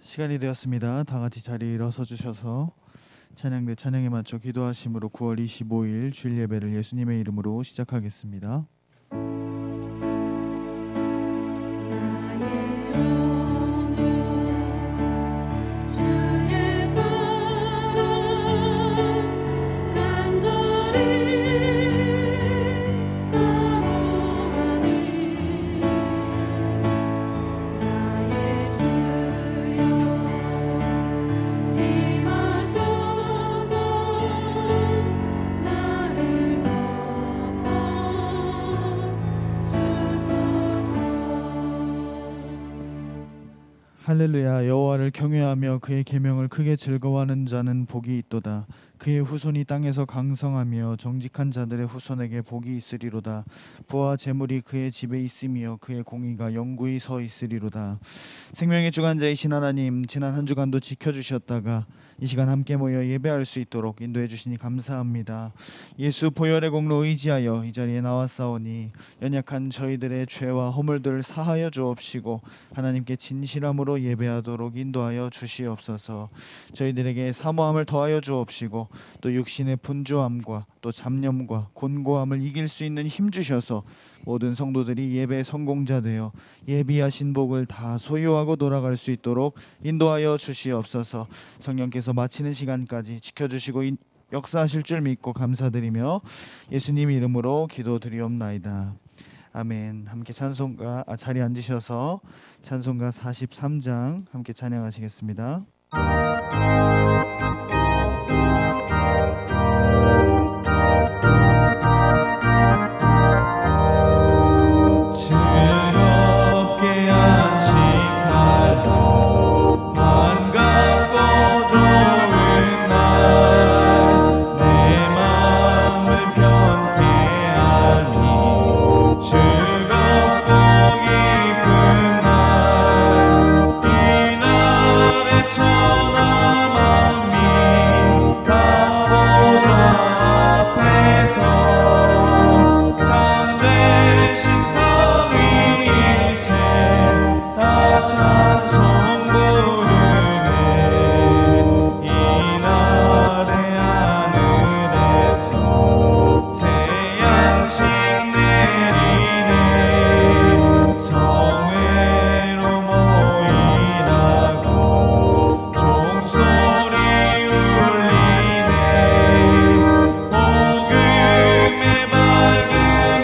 시간이 되었습니다. 다 같이 자리에 일어서 주셔서 찬양대 찬양에 맞춰 기도하심으로 9월 25일 주일 예배를 예수님의 이름으로 시작하겠습니다. 할렐루야. 여호와를 경외하며 그의 계명을 크게 즐거워하는 자는 복이 있도다. 그의 후손이 땅에서 강성하며 정직한 자들의 후손에게 복이 있으리로다. 부와 재물이 그의 집에 있으며 그의 공의가 영구히 서 있으리로다. 생명의 주관자이신 하나님, 지난 한 주간도 지켜주셨다가 이 시간 함께 모여 예배할 수 있도록 인도해 주시니 감사합니다. 예수 보혈의 공로 의지하여 이 자리에 나왔사오니 연약한 저희들의 죄와 허물들 사하여 주옵시고 하나님께 진실함으로 예배하도록 인도하여 주시옵소서. 저희들에게 사모함을 더하여 주옵시고 또 육신의 분주함과 또 잡념과 곤고함을 이길 수 있는 힘 주셔서 모든 성도들이 예배 성공자 되어 예비하신 복을 다 소유하고 돌아갈 수 있도록 인도하여 주시옵소서. 성령께서 마치는 시간까지 지켜주시고 역사하실 줄 믿고 감사드리며 예수님 이름으로 기도드리옵나이다. 아멘. 함께 찬송가 자리에 앉으셔서 찬송가 43장 함께 찬양하시겠습니다. 즐겁게 안식할 날 반갑고 좋은 날 내 마음을 편케하니 즐겁고 기쁜 날 이 날에 천하 만민 다 보좌 앞에서 참되신 삼위일체 다 찬송 부르네. 이 날의 하늘에서 새 양식 내리네. 성회로 모이라고 종소리 울리네. 복음의 밝은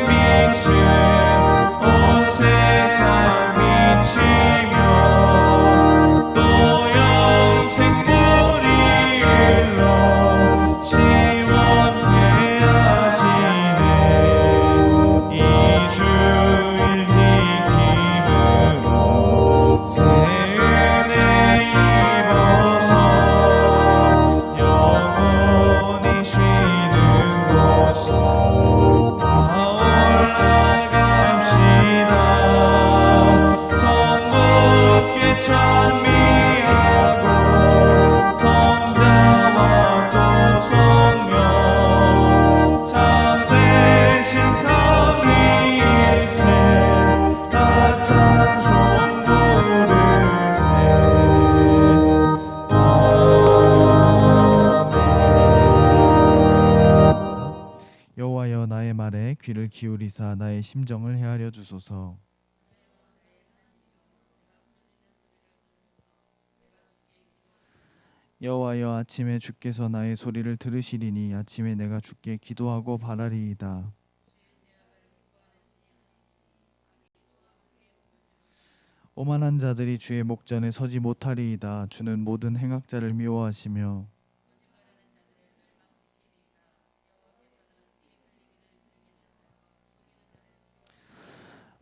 빛은 온 세상 비치며 또 영생불이 흘러 시원케 하시네. 이 주일 지킴으로 새 은혜 입어서 영원히 쉬는 곳으로 다 올라갑시다. 성부께 찬미하고 성자와 또 성령 참되신 삼위일체 다 찬송 부르세. 아멘. 여호와여 나의 말에 귀를 기울이사 나의 심정을 헤아려 주소서. 여호와여 아침에 주께서 나의 소리를 들으시리니 아침에 내가 주께 기도하고 바라리이다. 오만한 자들이 주의 목전에 서지 못하리이다. 주는 모든 행악자를 미워하시며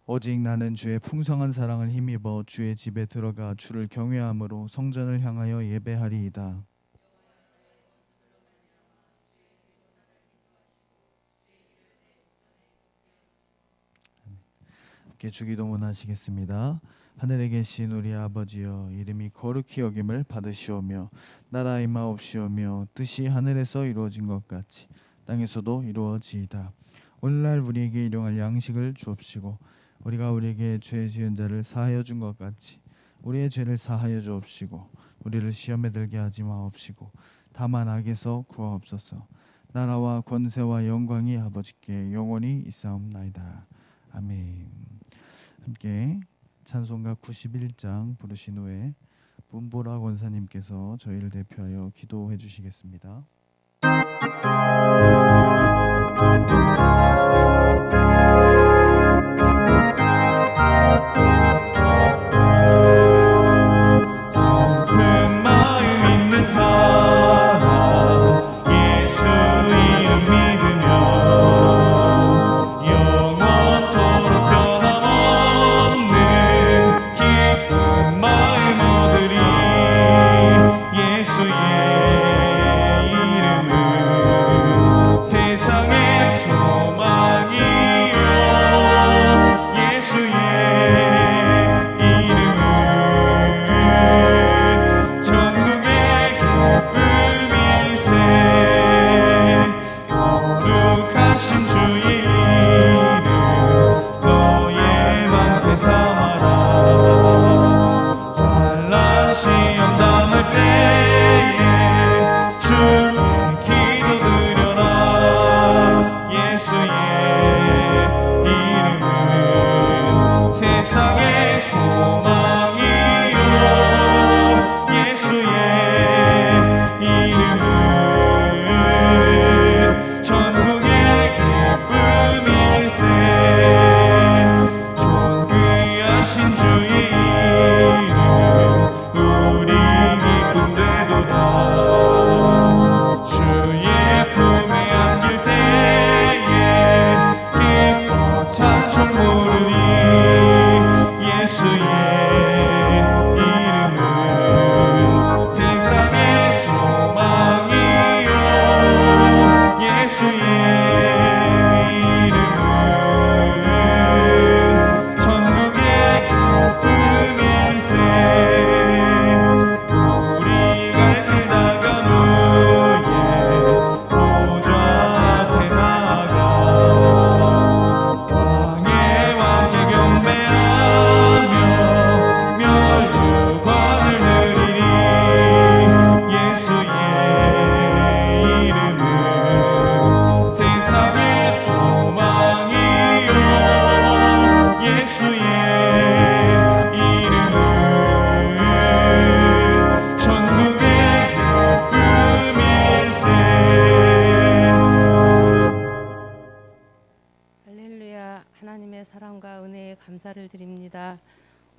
오직 나는 주의 풍성한 사랑을 힘입어 주의 집에 들어가 주를 경외함으로 성전을 향하여 예배하리이다. 함께 주기도문 하시겠습니다. 하늘에 계신 우리 아버지여, 이름이 거룩히 여김을 받으시오며 나라 임하옵시오며 뜻이 하늘에서 이루어진 것 같이 땅에서도 이루어지이다. 오늘날 우리에게 일용할 양식을 주옵시고 우리가 우리에게 죄 지은 자를 사하여 준 것 같이 우리의 죄를 사하여 주옵시고 우리를 시험에 들게 하지 마옵시고 다만 악에서 구하옵소서. 나라와 권세와 영광이 아버지께 영원히 있사옵나이다. 아멘. 함께 찬송가 91장 부르신 후에 문보라 권사님께서 저희를 대표하여 기도해 주시겠습니다. 슬픈 마음 있는 사람 예수 이름 믿으며 영원토록 변함없는 기쁜 마음 얻으리. 예수의 이름은 세상의 소망이요 예수의 이름은 전국의 기쁨일세. 거룩하신 주의 이름 너의 방패 삼아라. 환난 시험 담을 때에 주께 기도드려라. 예수의 이름은 세상의 소망이요 예수의 이름은 전국의 기쁨일세. 존귀하신 주의 이름 우리 기쁨 되도다. 주의 품에 안길 때에 기뻐 찬송 부르리. 예수의 이름은 세상의 소망이요 예수의 이름은 전국의 기쁨일세. 우리 갈 길 다가무 보좌 앞에 나아가 왕의 왕께 경배하며 면류관을 드리리. 예수의 이름은 세상의 소망이요 예수의 이름은 전국의 기쁨일세. 할렐루야. 하나님의 사랑과 은혜에 감사를 드립니다.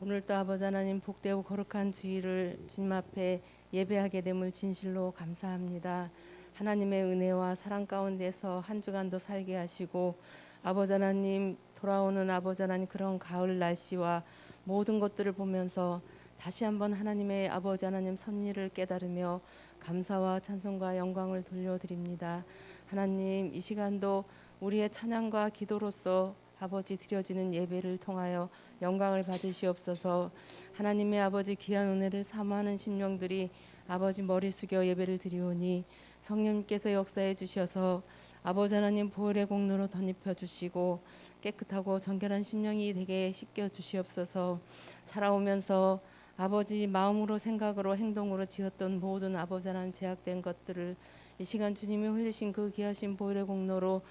오늘도 아버지 하나님 복되고 거룩한 주일을 주님 앞에 예배하게 됨을 진실로 감사합니다. 하나님의 은혜와 사랑 가운데서 한 주간도 살게 하시고 아버지 하나님 돌아오는 아버지 하나님 그런 가을 날씨와 모든 것들을 보면서 다시 한번 하나님의 아버지 하나님 섭리를 깨달으며 감사와 찬송과 영광을 돌려드립니다. 하나님 이 시간도 우리의 찬양과 기도로서 아버지 드려지는 예배를 통하여 영광을 받으시옵소서. 하나님의 아버지 귀한 은혜를 사모하는 심령들이 아버지 머리 숙여 예배를 드리오니 성령님께서 역사해 주셔서 아버지 하나님 보혈의 공로로 덧입혀 주시고 깨끗하고 정결한 심령이 되게 씻겨 주시옵소서. 살아오면서 아버지 마음으로 생각으로 행동으로 지었던 모든 아버지 하나님 제약된 것들을 이 시간 주님이 흘리신 그 귀하신 보혈의 공로로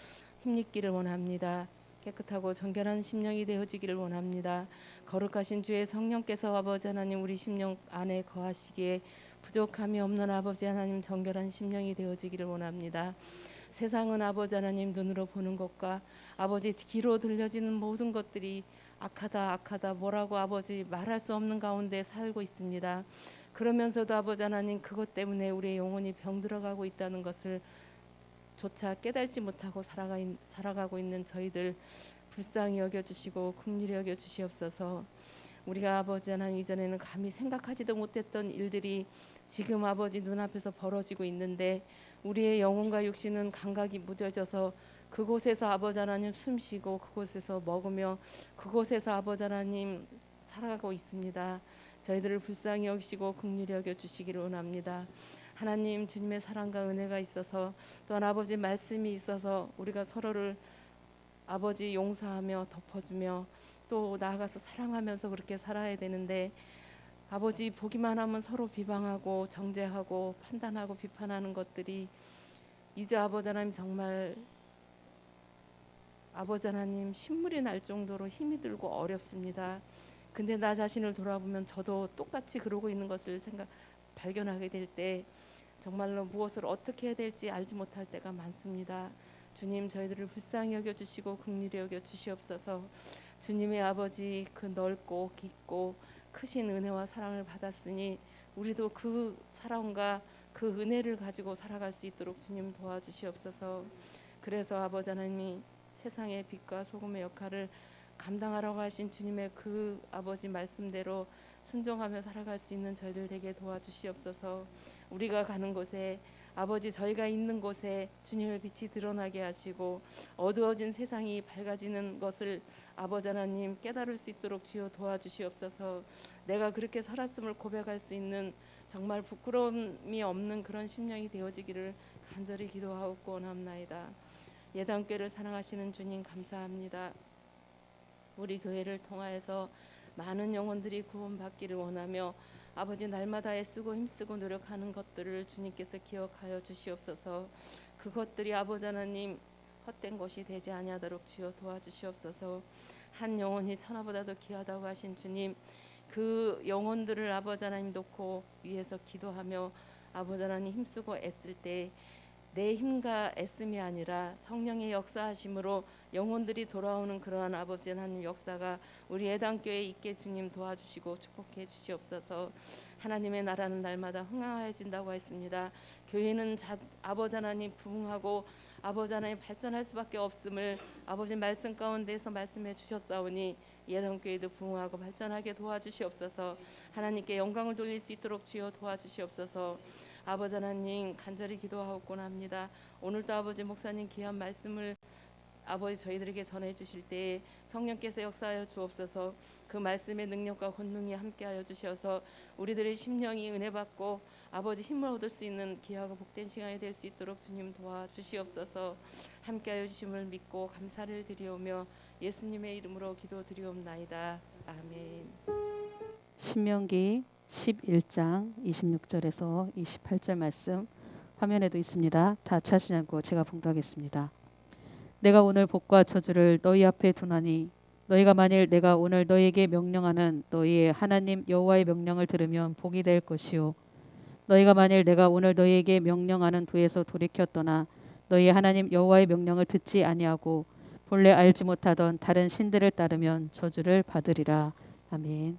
힘입기를 원합니다. 깨끗하고 정결한 심령이 되어지기를 원합니다. 거룩하신 주의 성령께서 아버지 하나님 우리 심령 안에 거하시기에 부족함이 없는 아버지 하나님 정결한 심령이 되어지기를 원합니다. 세상은 아버지 하나님 눈으로 보는 것과 아버지 귀로 들려지는 모든 것들이 악하다 뭐라고 아버지 말할 수 없는 가운데 살고 있습니다. 그러면서도 아버지 하나님 그것 때문에 우리의 영혼이 병들어가고 있다는 것을 조차 깨달지 못하고 살아가고 있는 저희들 불쌍히 여겨주시고 긍휼히 여겨주시옵소서. 우리가 아버지 하나님 이전에는 감히 생각하지도 못했던 일들이 지금 아버지 눈앞에서 벌어지고 있는데 우리의 영혼과 육신은 감각이 무뎌져서 그곳에서 아버지 하나님 숨쉬고 그곳에서 먹으며 그곳에서 아버지 하나님 살아가고 있습니다. 저희들을 불쌍히 여기시고 긍휼히 여겨주시기를 원합니다. 하나님 주님의 사랑과 은혜가 있어서 또한 아버지 말씀이 있어서 우리가 서로를 아버지 용서하며 덮어주며 또 나아가서 사랑하면서 그렇게 살아야 되는데 아버지 보기만 하면 서로 비방하고 정죄하고 판단하고 비판하는 것들이 이제 아버지 하나님 정말 아버지 하나님 신물이 날 정도로 힘이 들고 어렵습니다. 근데 나 자신을 돌아보면 저도 똑같이 그러고 있는 것을 발견하게 될 때 정말로 무엇을 어떻게 해야 될지 알지 못할 때가 많습니다. 주님 저희들을 불쌍히 여겨주시고 긍휼히 여겨주시옵소서. 주님의 아버지 그 넓고 깊고 크신 은혜와 사랑을 받았으니 우리도 그 사랑과 그 은혜를 가지고 살아갈 수 있도록 주님 도와주시옵소서. 그래서 아버지 하나님이 세상의 빛과 소금의 역할을 감당하라고 하신 주님의 그 아버지 말씀대로 순종하며 살아갈 수 있는 저희들 되게 도와주시옵소서. 우리가 가는 곳에 아버지 저희가 있는 곳에 주님의 빛이 드러나게 하시고 어두워진 세상이 밝아지는 것을 아버지 하나님 깨달을 수 있도록 주여 도와주시옵소서. 내가 그렇게 살았음을 고백할 수 있는 정말 부끄러움이 없는 그런 심령이 되어지기를 간절히 기도하옵고 원합나이다. 예당교회를 사랑하시는 주님 감사합니다. 우리 교회를 통하여서 많은 영혼들이 구원받기를 원하며 아버지 날마다 애쓰고 힘쓰고 노력하는 것들을 주님께서 기억하여 주시옵소서. 그것들이 아버지 하나님 헛된 것이 되지 아니하도록 주여 도와주시옵소서. 한 영혼이 천하보다도 귀하다고 하신 주님, 그 영혼들을 아버지 하나님 놓고 위에서 기도하며 아버지 하나님 힘쓰고 애쓸 때 내 힘과 애씀이 아니라 성령의 역사하심으로 영혼들이 돌아오는 그러한 아버지 하나님 역사가 우리 예당교회에 있게 주님 도와주시고 축복해 주시옵소서. 하나님의 나라는 날마다 흥황해진다고 했습니다. 교회는 아버지 하나님 부흥하고 아버지 하나님 발전할 수밖에 없음을 아버지 말씀 가운데서 말씀해 주셨사오니 예당교회도 부흥하고 발전하게 도와주시옵소서. 하나님께 영광을 돌릴 수 있도록 주여 도와주시옵소서. 아버지 하나님 간절히 기도하옵곤 합니다. 오늘도 아버지 목사님 귀한 말씀을 아버지 저희들에게 전해 주실 때 성령께서 역사하여 주옵소서. 그 말씀의 능력과 권능이 함께하여 주셔서 우리들의 심령이 은혜 받고 아버지 힘을 얻을 수 있는 귀하고 복된 시간이 될 수 있도록 주님 도와주시옵소서. 함께하여 주심을 믿고 감사를 드리오며 예수님의 이름으로 기도드리옵나이다. 아멘. 신명기 11장 26절에서 28절 말씀 화면에도 있습니다. 다 찾으지 않고 제가 봉독하겠습니다. 내가 오늘 복과 저주를 너희 앞에 두나니 너희가 만일 내가 오늘 너희에게 명령하는 너희의 하나님 여호와의 명령을 들으면 복이 될 것이요 너희가 만일 내가 오늘 너희에게 명령하는 도에서 돌이켜 떠나 너희의 하나님 여호와의 명령을 듣지 아니하고 본래 알지 못하던 다른 신들을 따르면 저주를 받으리라. 아멘.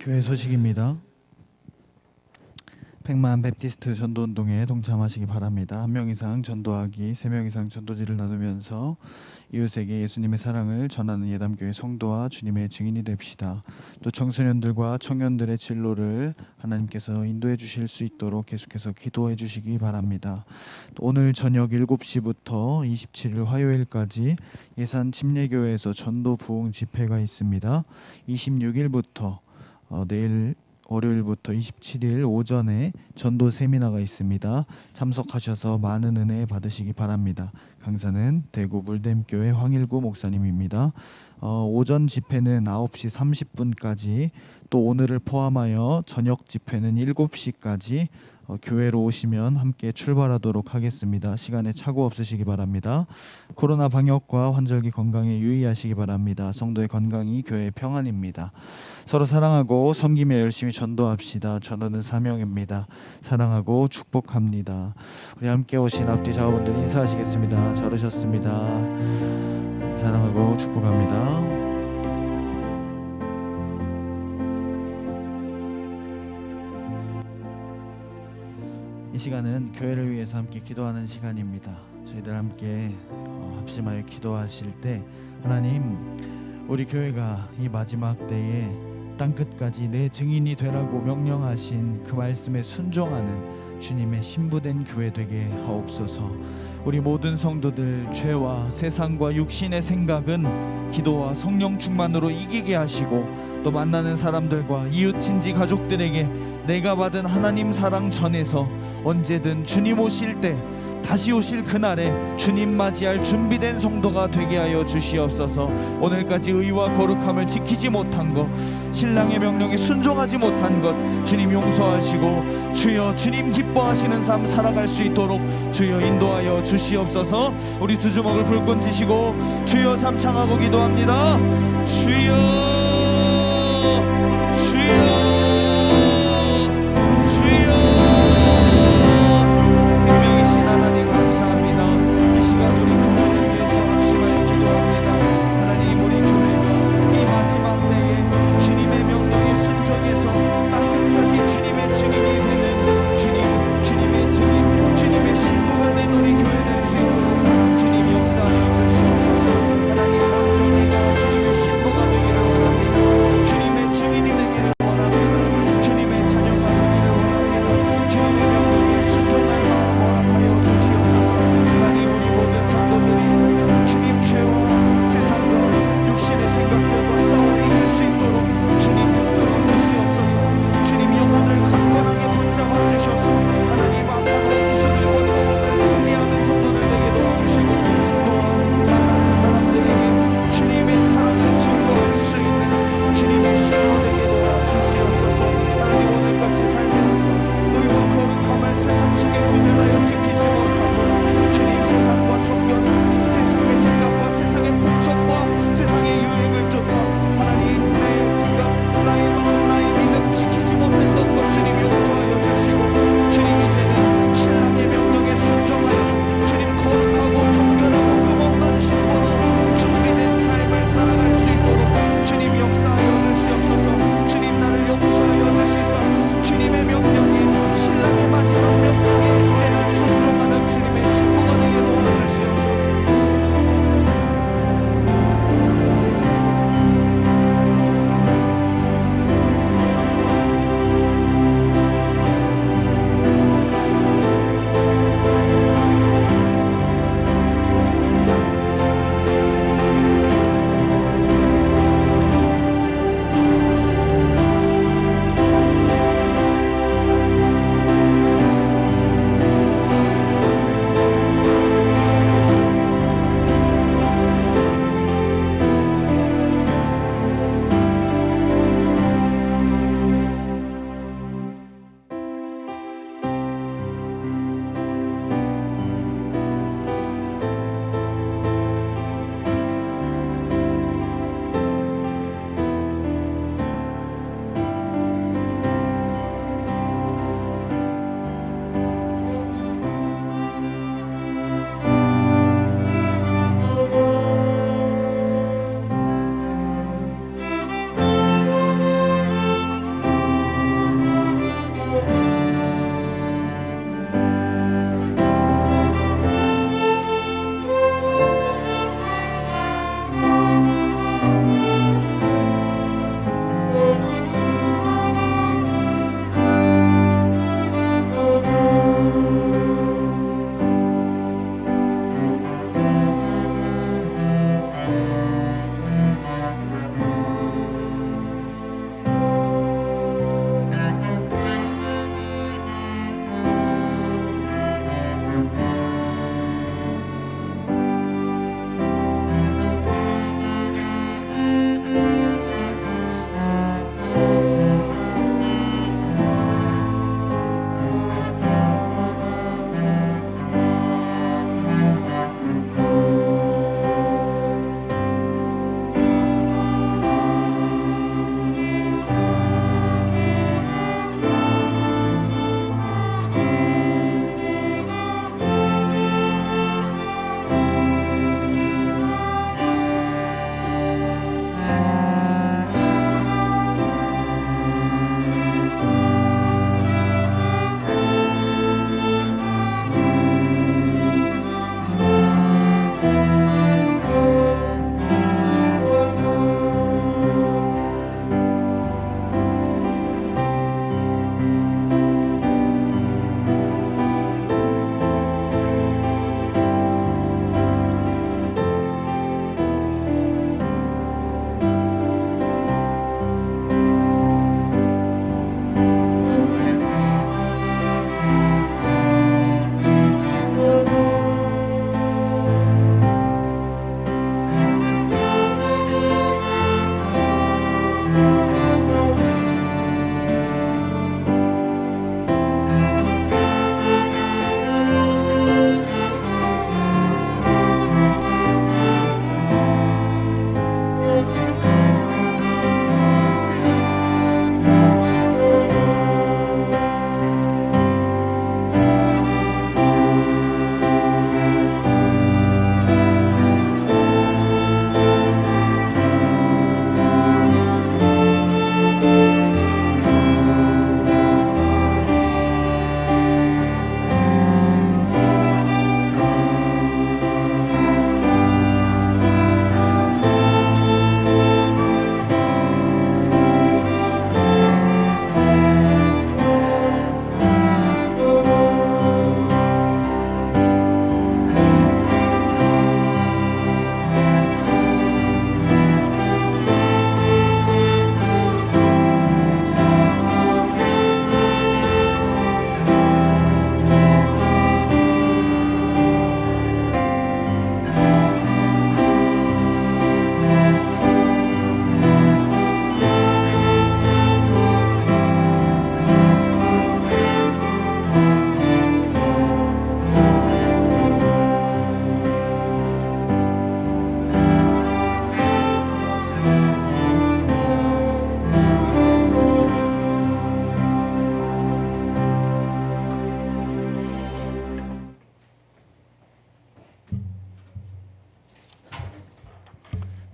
교회 소식입니다. 백만 베프티스트 전도운동에 동참하시기 바랍니다. 1명 이상 전도하기, 3명 이상 전도지를 나누면서 이웃에게 예수님의 사랑을 전하는 예담교회 성도와 주님의 증인이 됩시다. 또 청소년들과 청년들의 진로를 하나님께서 인도해 주실 수 있도록 계속해서 기도해 주시기 바랍니다. 또 오늘 저녁 7시부터 27일 화요일까지 예산 침례교회에서 전도 부흥 집회가 있습니다. 26일부터 내일 월요일부터 27일 오전에 전도 세미나가 있습니다. 참석하셔서 많은 은혜 받으시기 바랍니다. 강사는 대구 물댐교회 황일구 목사님입니다. 오전 집회는 9시 30분까지, 또 오늘을 포함하여 저녁 집회는 7시까지 교회로 오시면 함께 출발하도록 하겠습니다. 시간에 착오 없으시기 바랍니다. 코로나 방역과 환절기 건강에 유의하시기 바랍니다. 성도의 건강이 교회의 평안입니다. 서로 사랑하고 섬기며 열심히 전도합시다. 전도는 사명입니다. 사랑하고 축복합니다. 우리 함께 오신 앞뒤 좌우분들 인사하시겠습니다. 잘 오셨습니다. 사랑하고 축복합니다. 이 시간은 교회를 위해서 함께 기도하는 시간입니다. 저희들 함께 합심하여 기도하실 때, 하나님, 우리 교회가 이 마지막 때에 땅끝까지 내 증인이 되라고 명령하신 그 말씀에 순종하는 주님의 신부된 교회 되게 하옵소서. 우리 모든 성도들 죄와 세상과 육신의 생각은 기도와 성령 충만으로 이기게 하시고, 또 만나는 사람들과 이웃 친지 가족들에게 내가 받은 하나님 사랑 전해서 언제든 주님 오실 때, 다시 오실 그날에 주님 맞이할 준비된 성도가 되게 하여 주시옵소서. 오늘까지 의와 거룩함을 지키지 못한 것, 신랑의 명령에 순종하지 못한 것 주님 용서하시고, 주여 주님 기뻐하시는 삶 살아갈 수 있도록 주여 인도하여 주시옵소서. 우리 두 주먹을 불끈 쥐시고 주여 삼창하고 기도합니다. 주여 주여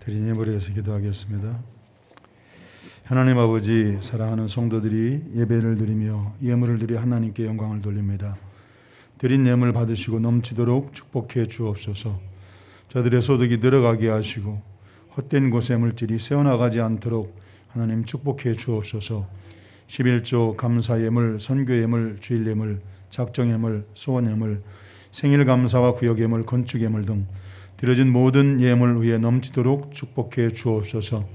드린 예물을 위해서 기도하겠습니다. 하나님 아버지, 사랑하는 성도들이 예배를 드리며 예물을 드려 하나님께 영광을 돌립니다. 드린 예물 받으시고 넘치도록 축복해 주옵소서. 저들의 소득이 늘어가게 하시고 헛된 곳에 물질이 새어나가지 않도록 하나님 축복해 주옵소서. 11조 감사 예물, 선교 예물, 주일 예물, 작정 예물, 소원 예물, 생일 감사와 구역 예물, 건축 예물 등 드려진 모든 예물 위에 넘치도록 축복해 주옵소서.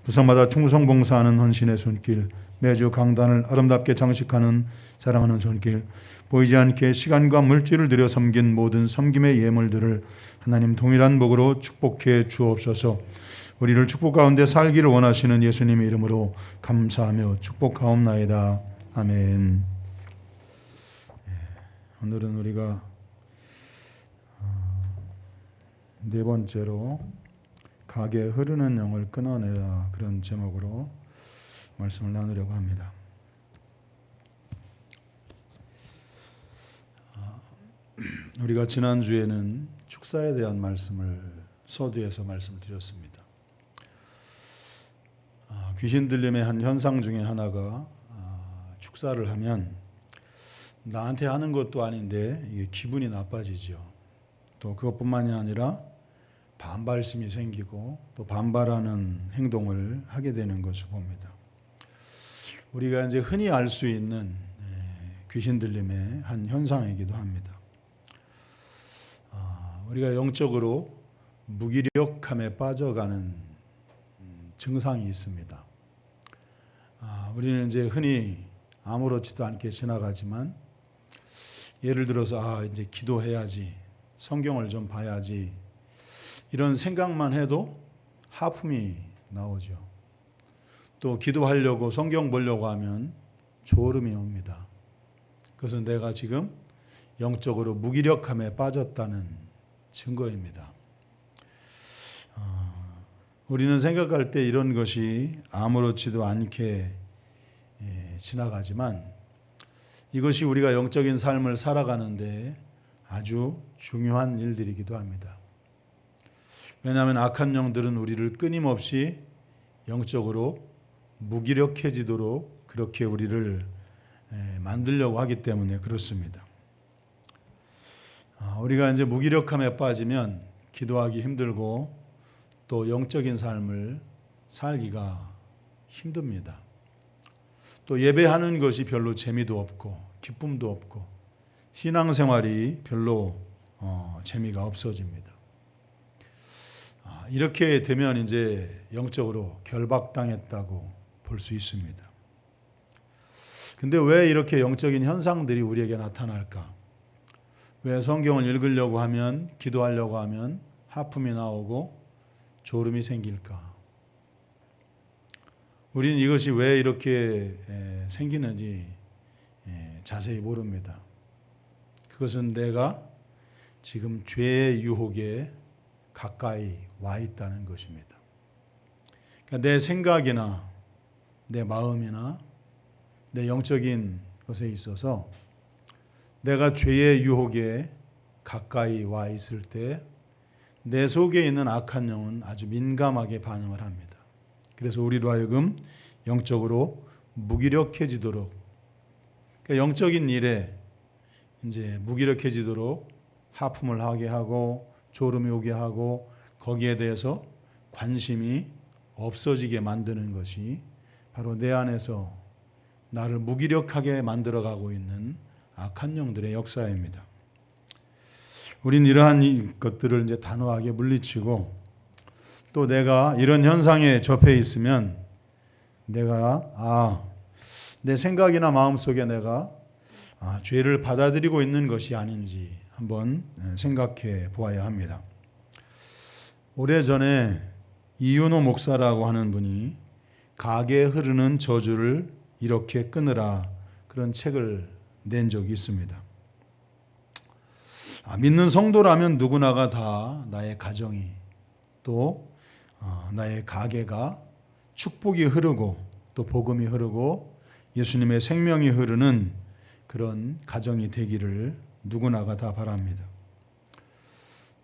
부상마다 충성 봉사하는 헌신의 손길, 매주 강단을 아름답게 장식하는 사랑하는 손길, 보이지 않게 시간과 물질을 들여 섬긴 모든 섬김의 예물들을 하나님 동일한 복으로 축복해 주옵소서. 우리를 축복 가운데 살기를 원하시는 예수님의 이름으로 감사하며 축복하옵나이다. 아멘. 오늘은 우리가 네 번째로 가게 흐르는 영을 끊어내라, 그런 제목으로 말씀을 나누려고 합니다. 우리가 지난주에는 축사에 대한 말씀을 서두에서 말씀을 드렸습니다. 귀신 들림의 한 현상 중에 하나가 축사를 하면 나한테 하는 것도 아닌데 이게 기분이 나빠지죠. 또 그것뿐만이 아니라 반발심이 생기고 또 반발하는 행동을 하게 되는 것을 봅니다. 우리가 이제 흔히 알 수 있는 귀신 들림의 한 현상이기도 합니다. 우리가 영적으로 무기력함에 빠져가는 증상이 있습니다. 우리는 이제 흔히 아무렇지도 않게 지나가지만, 예를 들어서 이제 기도해야지, 성경을 좀 봐야지, 이런 생각만 해도 하품이 나오죠. 또 기도하려고 성경 보려고 하면 졸음이 옵니다. 그것은 내가 지금 영적으로 무기력함에 빠졌다는 증거입니다. 우리는 생각할 때 이런 것이 아무렇지도 않게 지나가지만, 이것이 우리가 영적인 삶을 살아가는데 아주 중요한 일들이기도 합니다. 왜냐하면 악한 영들은 우리를 끊임없이 영적으로 무기력해지도록 그렇게 우리를 만들려고 하기 때문에 그렇습니다. 우리가 이제 무기력함에 빠지면 기도하기 힘들고 또 영적인 삶을 살기가 힘듭니다. 또 예배하는 것이 별로 재미도 없고 기쁨도 없고 신앙생활이 별로 재미가 없어집니다. 이렇게 되면 이제 영적으로 결박당했다고 볼 수 있습니다. 근데 왜 이렇게 영적인 현상들이 우리에게 나타날까? 왜 성경을 읽으려고 하면, 기도하려고 하면 하품이 나오고 졸음이 생길까? 우리는 이것이 왜 이렇게 생기는지 자세히 모릅니다. 그것은 내가 지금 죄의 유혹에 가까이 와 있다는 것입니다. 그러니까 내 생각이나 내 마음이나 내 영적인 것에 있어서 내가 죄의 유혹에 가까이 와 있을 때 내 속에 있는 악한 영은 아주 민감하게 반응을 합니다. 그래서 우리로 하여금 영적으로 무기력해지도록, 그러니까 영적인 일에 이제 무기력해지도록 하품을 하게 하고 졸음이 오게 하고 거기에 대해서 관심이 없어지게 만드는 것이 바로 내 안에서 나를 무기력하게 만들어가고 있는 악한 영들의 역사입니다. 우린 이러한 것들을 이제 단호하게 물리치고, 또 내가 이런 현상에 접해 있으면 내가 내 생각이나 마음속에 내가 죄를 받아들이고 있는 것이 아닌지 한번 생각해 보아야 합니다. 오래전에 이윤호 목사라고 하는 분이 가게에 흐르는 저주를 이렇게 끊으라, 그런 책을 낸 적이 있습니다. 믿는 성도라면 누구나가 다 나의 가정이 또 나의 가게가 축복이 흐르고 또 복음이 흐르고 예수님의 생명이 흐르는 그런 가정이 되기를 누구나가 다 바랍니다.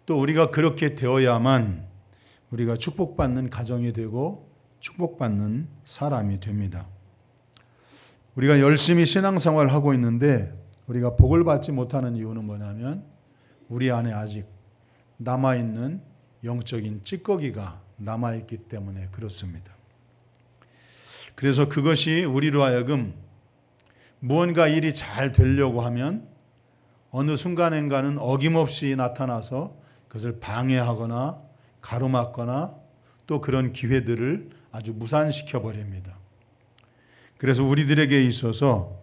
또 우리가 그렇게 되어야만 우리가 축복받는 가정이 되고 축복받는 사람이 됩니다. 우리가 열심히 신앙생활을 하고 있는데 우리가 복을 받지 못하는 이유는 뭐냐면 우리 안에 아직 남아있는 영적인 찌꺼기가 남아있기 때문에 그렇습니다. 그래서 그것이 우리로 하여금 무언가 일이 잘 되려고 하면 어느 순간인가는 어김없이 나타나서 그것을 방해하거나 가로막거나 또 그런 기회들을 아주 무산시켜 버립니다. 그래서 우리들에게 있어서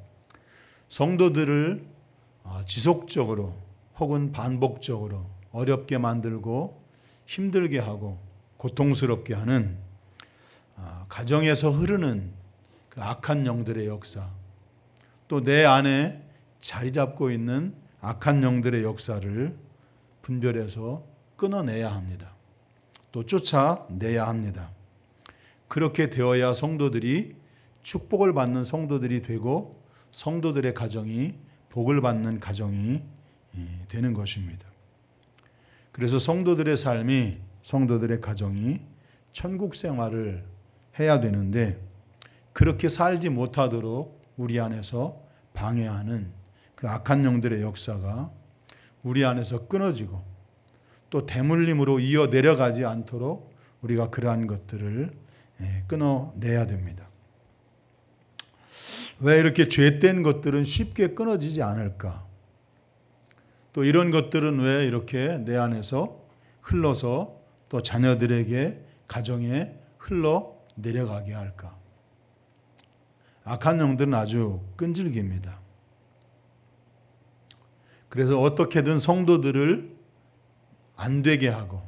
성도들을 지속적으로 혹은 반복적으로 어렵게 만들고 힘들게 하고 고통스럽게 하는 가정에서 흐르는 그 악한 영들의 역사, 또 내 안에 자리 잡고 있는 악한 영들의 역사를 분별해서 끊어내야 합니다. 또 쫓아내야 합니다. 그렇게 되어야 성도들이 축복을 받는 성도들이 되고 성도들의 가정이 복을 받는 가정이 되는 것입니다. 그래서 성도들의 삶이, 성도들의 가정이 천국 생활을 해야 되는데 그렇게 살지 못하도록 우리 안에서 방해하는 그 악한 영들의 역사가 우리 안에서 끊어지고 또 대물림으로 이어 내려가지 않도록 우리가 그러한 것들을 끊어내야 됩니다. 왜 이렇게 죄된 것들은 쉽게 끊어지지 않을까? 또 이런 것들은 왜 이렇게 내 안에서 흘러서 또 자녀들에게, 가정에 흘러 내려가게 할까? 악한 영들은 아주 끈질깁니다. 그래서 어떻게든 성도들을 안 되게 하고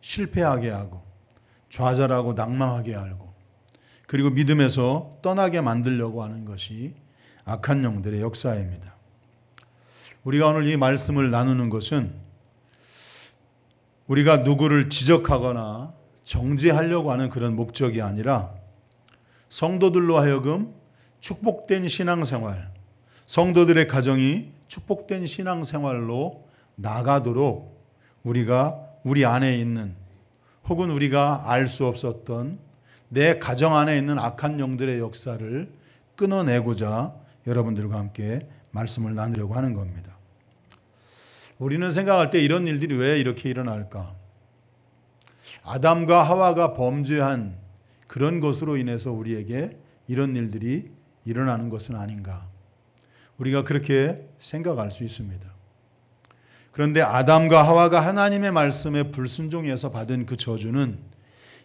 실패하게 하고 좌절하고 낭망하게 하고 그리고 믿음에서 떠나게 만들려고 하는 것이 악한 영들의 역사입니다. 우리가 오늘 이 말씀을 나누는 것은 우리가 누구를 지적하거나 정죄하려고 하는 그런 목적이 아니라 성도들로 하여금 축복된 신앙생활, 성도들의 가정이 축복된 신앙생활로 나가도록 우리가 우리 안에 있는 혹은 우리가 알 수 없었던 내 가정 안에 있는 악한 영들의 역사를 끊어내고자 여러분들과 함께 말씀을 나누려고 하는 겁니다. 우리는 생각할 때 이런 일들이 왜 이렇게 일어날까? 아담과 하와가 범죄한 그런 것으로 인해서 우리에게 이런 일들이 일어나는 것은 아닌가? 우리가 그렇게 생각할 수 있습니다. 그런데 아담과 하와가 하나님의 말씀에 불순종해서 받은 그 저주는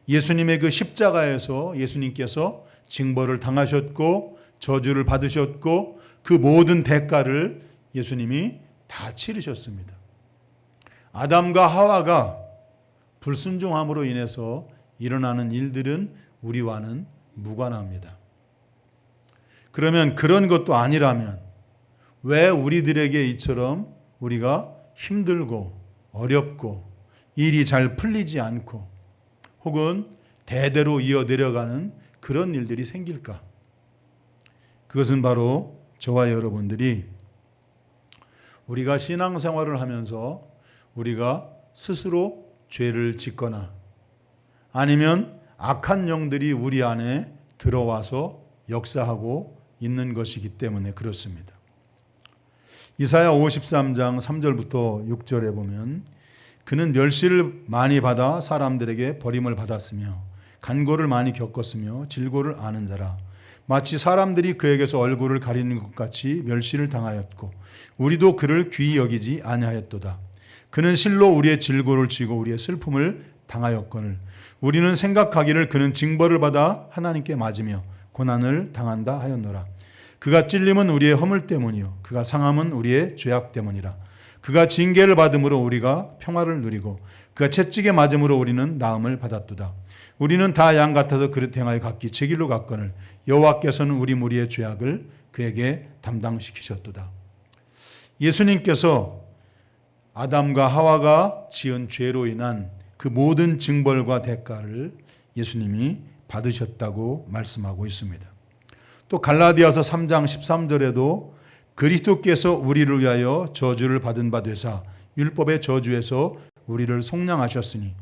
예수님의 그 십자가에서 예수님께서 징벌을 당하셨고 저주를 받으셨고 그 모든 대가를 예수님이 다 치르셨습니다. 아담과 하와가 불순종함으로 인해서 일어나는 일들은 우리와는 무관합니다. 그러면 그런 것도 아니라면 왜 우리들에게 이처럼 우리가 힘들고 어렵고 일이 잘 풀리지 않고 혹은 대대로 이어 내려가는 그런 일들이 생길까? 그것은 바로 저와 여러분들이 우리가 신앙생활을 하면서 우리가 스스로 죄를 짓거나 아니면 악한 영들이 우리 안에 들어와서 역사하고 있는 것이기 때문에 그렇습니다. 이사야 53장 3절부터 6절에 보면 그는 멸시를 많이 받아 사람들에게 버림을 받았으며 간고를 많이 겪었으며 질고를 아는 자라. 마치 사람들이 그에게서 얼굴을 가리는 것 같이 멸시를 당하였고 우리도 그를 귀히 여기지 아니하였도다. 그는 실로 우리의 질고를 지고 우리의 슬픔을 당하였거늘 우리는 생각하기를 그는 징벌을 받아 하나님께 맞으며 고난을 당한다 하였노라. 그가 찔림은 우리의 허물 때문이요 그가 상함은 우리의 죄악 때문이라. 그가 징계를 받음으로 우리가 평화를 누리고 그가 채찍에 맞음으로 우리는 나음을 받았도다. 우리는 다 양 같아서 그릇 행하여 각기 제 길로 갔거늘 여호와께서는 우리 무리의 죄악을 그에게 담당시키셨도다. 예수님께서 아담과 하와가 지은 죄로 인한 그 모든 징벌과 대가를 예수님이 받으셨다고 말씀하고 있습니다. 또 갈라디아서 3장 13절에도 그리스도께서 우리를 위하여 저주를 받은 바 되사 율법의 저주에서 우리를 속량하셨으니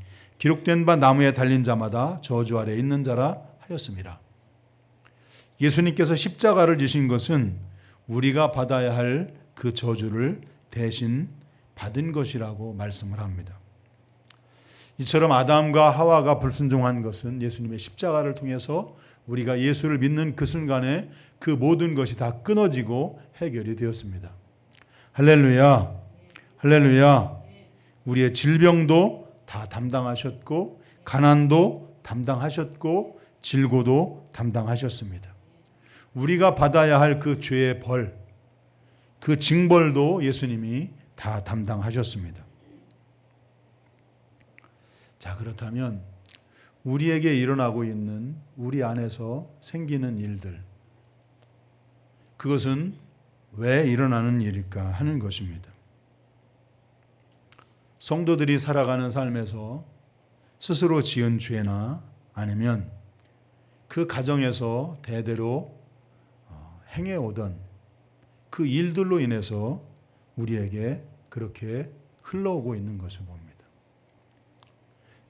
기록된 바 나무에 달린 자마다 저주 아래 있는 자라 하였습니다. 예수님께서 십자가를 지신 것은 우리가 받아야 할 그 저주를 대신 받은 것이라고 말씀을 합니다. 이처럼 아담과 하와가 불순종한 것은 예수님의 십자가를 통해서 우리가 예수를 믿는 그 순간에 그 모든 것이 다 끊어지고 해결이 되었습니다. 할렐루야, 할렐루야. 우리의 질병도 다 담당하셨고, 가난도 담당하셨고, 질고도 담당하셨습니다. 우리가 받아야 할 그 죄의 벌, 그 징벌도 예수님이 다 담당하셨습니다. 자, 그렇다면 우리에게 일어나고 있는 우리 안에서 생기는 일들, 그것은 왜 일어나는 일일까 하는 것입니다. 성도들이 살아가는 삶에서 스스로 지은 죄나 아니면 그 가정에서 대대로 행해오던 그 일들로 인해서 우리에게 그렇게 흘러오고 있는 것을 봅니다.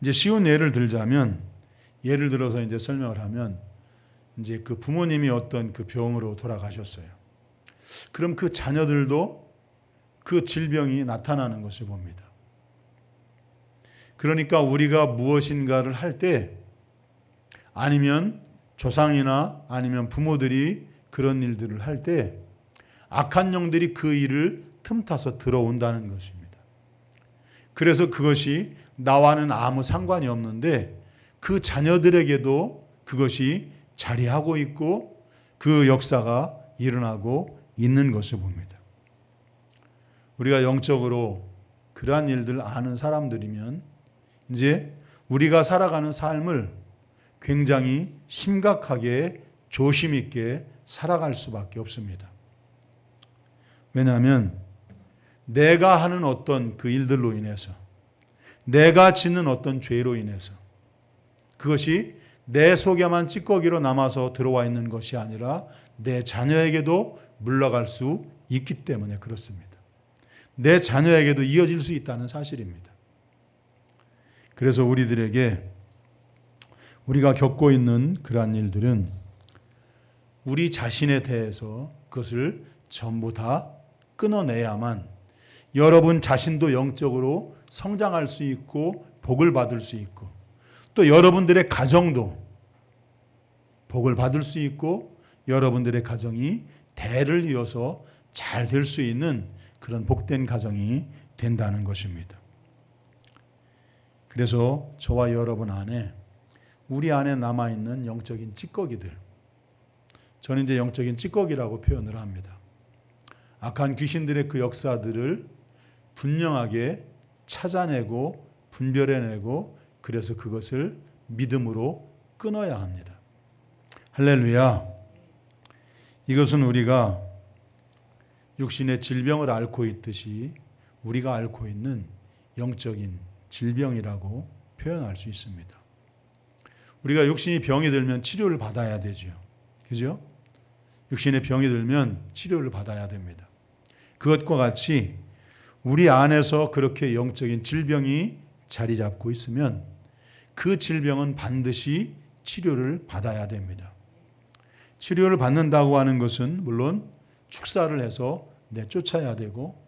이제 쉬운 예를 들자면, 예를 들어서 이제 설명을 하면, 이제 그 부모님이 어떤 그 병으로 돌아가셨어요. 그럼 그 자녀들도 그 질병이 나타나는 것을 봅니다. 그러니까 우리가 무엇인가를 할 때, 아니면 조상이나 아니면 부모들이 그런 일들을 할 때 악한 영들이 그 일을 틈타서 들어온다는 것입니다. 그래서 그것이 나와는 아무 상관이 없는데 그 자녀들에게도 그것이 자리하고 있고 그 역사가 일어나고 있는 것을 봅니다. 우리가 영적으로 그러한 일들을 아는 사람들이면 이제 우리가 살아가는 삶을 굉장히 심각하게 조심 있게 살아갈 수밖에 없습니다. 왜냐하면 내가 하는 어떤 그 일들로 인해서, 내가 짓는 어떤 죄로 인해서 그것이 내 속에만 찌꺼기로 남아서 들어와 있는 것이 아니라 내 자녀에게도 물러갈 수 있기 때문에 그렇습니다. 내 자녀에게도 이어질 수 있다는 사실입니다. 그래서 우리들에게 우리가 겪고 있는 그러한 일들은 우리 자신에 대해서 그것을 전부 다 끊어내야만 여러분 자신도 영적으로 성장할 수 있고 복을 받을 수 있고, 또 여러분들의 가정도 복을 받을 수 있고 여러분들의 가정이 대를 이어서 잘 될 수 있는 그런 복된 가정이 된다는 것입니다. 그래서 저와 여러분 안에, 우리 안에 남아있는 영적인 찌꺼기들, 저는 이제 영적인 찌꺼기라고 표현을 합니다. 악한 귀신들의 그 역사들을 분명하게 찾아내고 분별해내고, 그래서 그것을 믿음으로 끊어야 합니다. 할렐루야. 이것은 우리가 육신의 질병을 앓고 있듯이 우리가 앓고 있는 영적인 질병이라고 표현할 수 있습니다. 우리가 육신이 병이 들면 치료를 받아야 되죠. 그죠? 육신의 병이 들면 치료를 받아야 됩니다. 그것과 같이 우리 안에서 그렇게 영적인 질병이 자리 잡고 있으면 그 질병은 반드시 치료를 받아야 됩니다. 치료를 받는다고 하는 것은 물론 축사를 해서 내쫓아야 되고,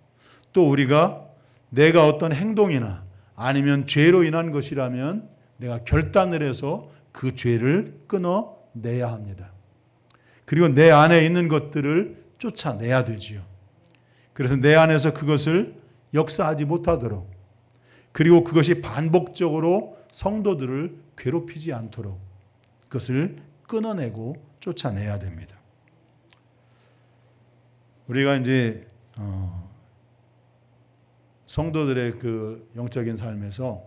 또 우리가 내가 어떤 행동이나 아니면 죄로 인한 것이라면 내가 결단을 해서 그 죄를 끊어내야 합니다. 그리고 내 안에 있는 것들을 쫓아내야 되지요. 그래서 내 안에서 그것을 역사하지 못하도록, 그리고 그것이 반복적으로 성도들을 괴롭히지 않도록 그것을 끊어내고 쫓아내야 됩니다. 우리가 이제 성도들의 그 영적인 삶에서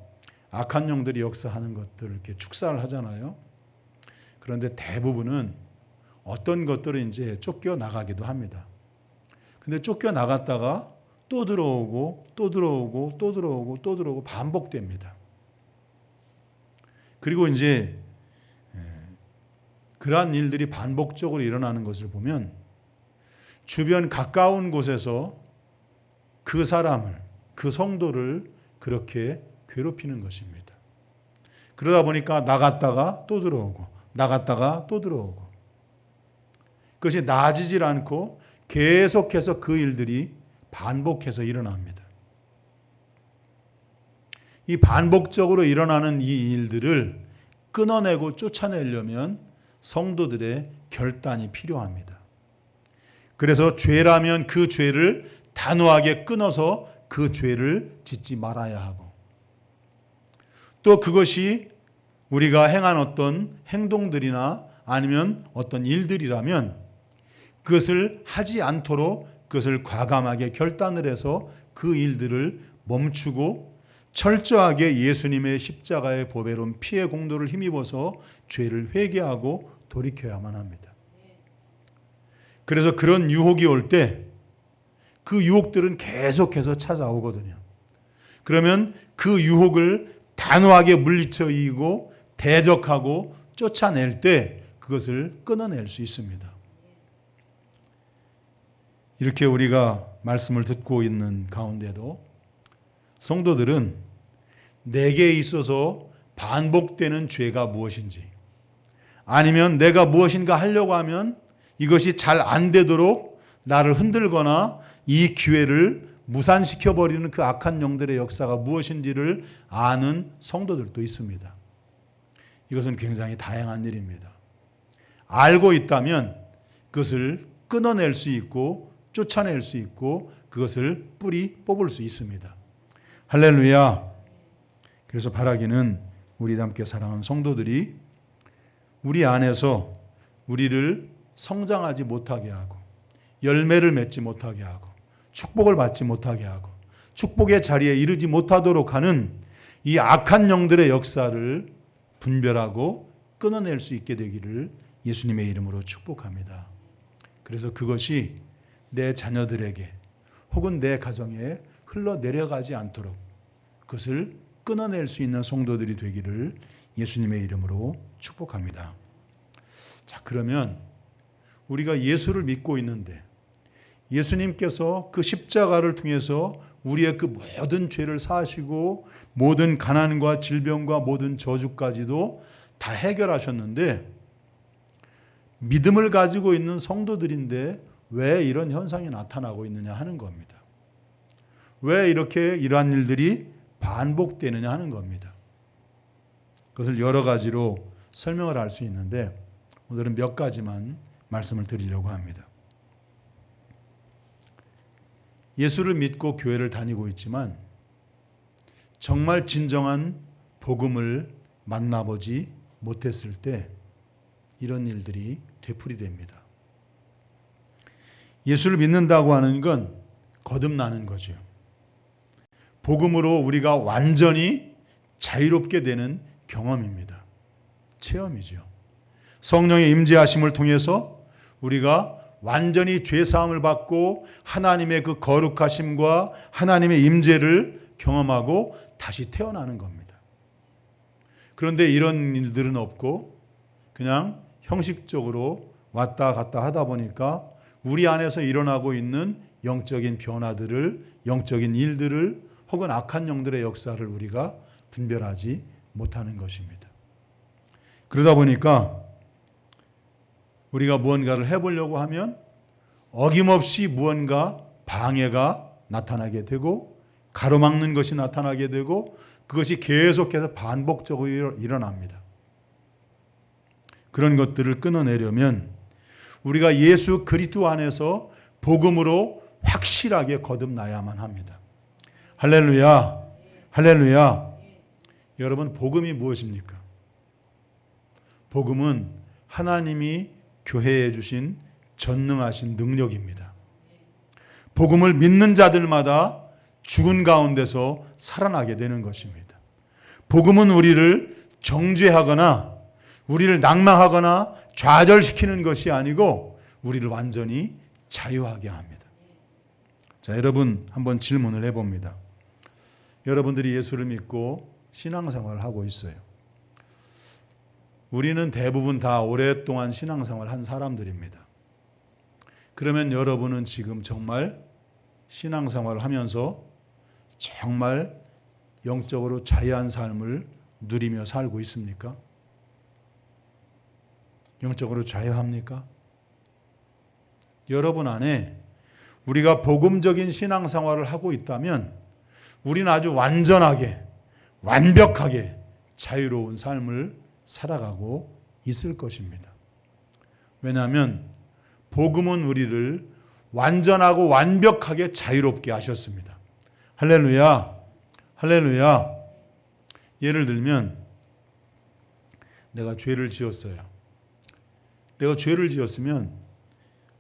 악한 영들이 역사하는 것들을 이렇게 축사를 하잖아요. 그런데 대부분은 어떤 것들은 이제 쫓겨 나가기도 합니다. 근데 쫓겨 나갔다가 또 들어오고 또 들어오고 또 들어오고 또 들어오고 반복됩니다. 그리고 이제 그러한 일들이 반복적으로 일어나는 것을 보면 주변 가까운 곳에서 그 사람을, 그 성도를 그렇게 괴롭히는 것입니다. 그러다 보니까 나갔다가 또 들어오고 나갔다가 또 들어오고 그것이 나아지질 않고 계속해서 그 일들이 반복해서 일어납니다. 이 반복적으로 일어나는 이 일들을 끊어내고 쫓아내려면 성도들의 결단이 필요합니다. 그래서 죄라면 그 죄를 단호하게 끊어서 그 죄를 짓지 말아야 하고 또 그것이 우리가 행한 어떤 행동들이나 아니면 어떤 일들이라면 그것을 하지 않도록 그것을 과감하게 결단을 해서 그 일들을 멈추고 철저하게 예수님의 십자가의 보배로운 피의 공로를 힘입어서 죄를 회개하고 돌이켜야만 합니다. 그래서 그런 유혹이 올 때 그 유혹들은 계속해서 찾아오거든요. 그러면 그 유혹을 단호하게 물리쳐 이기고 대적하고 쫓아낼 때 그것을 끊어낼 수 있습니다. 이렇게 우리가 말씀을 듣고 있는 가운데도 성도들은 내게 있어서 반복되는 죄가 무엇인지 아니면 내가 무엇인가 하려고 하면 이것이 잘 안 되도록 나를 흔들거나 이 기회를 무산시켜버리는 그 악한 영들의 역사가 무엇인지를 아는 성도들도 있습니다. 이것은 굉장히 다양한 일입니다. 알고 있다면 그것을 끊어낼 수 있고 쫓아낼 수 있고 그것을 뿌리 뽑을 수 있습니다. 할렐루야. 그래서 바라기는 우리 함께 사랑하는 성도들이 우리 안에서 우리를 성장하지 못하게 하고 열매를 맺지 못하게 하고 축복을 받지 못하게 하고 축복의 자리에 이르지 못하도록 하는 이 악한 영들의 역사를 분별하고 끊어낼 수 있게 되기를 예수님의 이름으로 축복합니다. 그래서 그것이 내 자녀들에게 혹은 내 가정에 흘러내려가지 않도록 그것을 끊어낼 수 있는 성도들이 되기를 예수님의 이름으로 축복합니다. 자, 그러면 우리가 예수를 믿고 있는데 예수님께서 그 십자가를 통해서 우리의 그 모든 죄를 사하시고 모든 가난과 질병과 모든 저주까지도 다 해결하셨는데 믿음을 가지고 있는 성도들인데 왜 이런 현상이 나타나고 있느냐 하는 겁니다. 왜 이렇게 이러한 일들이 반복되느냐 하는 겁니다. 그것을 여러 가지로 설명을 할 수 있는데 오늘은 몇 가지만 말씀을 드리려고 합니다. 예수를 믿고 교회를 다니고 있지만 정말 진정한 복음을 만나보지 못했을 때 이런 일들이 되풀이됩니다. 예수를 믿는다고 하는 건 거듭나는 거죠. 복음으로 우리가 완전히 자유롭게 되는 경험입니다. 체험이죠. 성령의 임재하심을 통해서 우리가 완전히 죄사함을 받고 하나님의 그 거룩하심과 하나님의 임재를 경험하고 다시 태어나는 겁니다. 그런데 이런 일들은 없고 그냥 형식적으로 왔다 갔다 하다 보니까 우리 안에서 일어나고 있는 영적인 변화들을, 영적인 일들을 혹은 악한 영들의 역사를 우리가 분별하지 못하는 것입니다. 그러다 보니까 우리가 무언가를 해보려고 하면 어김없이 무언가 방해가 나타나게 되고 가로막는 것이 나타나게 되고 그것이 계속해서 반복적으로 일어납니다. 그런 것들을 끊어내려면 우리가 예수 그리스도 안에서 복음으로 확실하게 거듭나야만 합니다. 할렐루야, 할렐루야. 여러분, 복음이 무엇입니까? 복음은 하나님이 교회에 주신 전능하신 능력입니다. 복음을 믿는 자들마다 죽은 가운데서 살아나게 되는 것입니다. 복음은 우리를 정죄하거나 우리를 낭망하거나 좌절시키는 것이 아니고 우리를 완전히 자유하게 합니다. 자, 여러분 한번 질문을 해봅니다. 여러분들이 예수를 믿고 신앙생활을 하고 있어요. 우리는 대부분 다 오랫동안 신앙생활을 한 사람들입니다. 그러면 여러분은 지금 정말 신앙생활을 하면서 정말 영적으로 자유한 삶을 누리며 살고 있습니까? 영적으로 자유합니까? 여러분 안에 우리가 복음적인 신앙생활을 하고 있다면 우리는 아주 완전하게, 완벽하게 자유로운 삶을 살아가고 있을 것입니다. 왜냐하면 복음은 우리를 완전하고 완벽하게 자유롭게 하셨습니다. 할렐루야, 할렐루야. 예를 들면 내가 죄를 지었어요. 내가 죄를 지었으면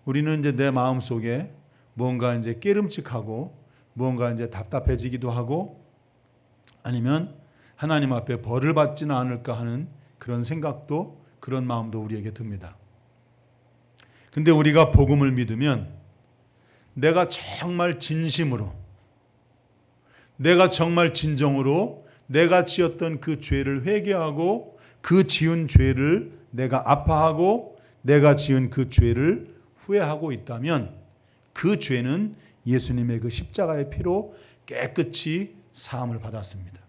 우리는 이제 내 마음속에 뭔가 이제 깨름칙하고 뭔가 이제 답답해지기도 하고 아니면 하나님 앞에 벌을 받지는 않을까 하는 그런 생각도 그런 마음도 우리에게 듭니다. 근데 우리가 복음을 믿으면 내가 정말 진심으로 내가 정말 진정으로 내가 지었던 그 죄를 회개하고 그 지은 죄를 내가 아파하고 내가 지은 그 죄를 후회하고 있다면 그 죄는 예수님의 그 십자가의 피로 깨끗이 사함을 받았습니다.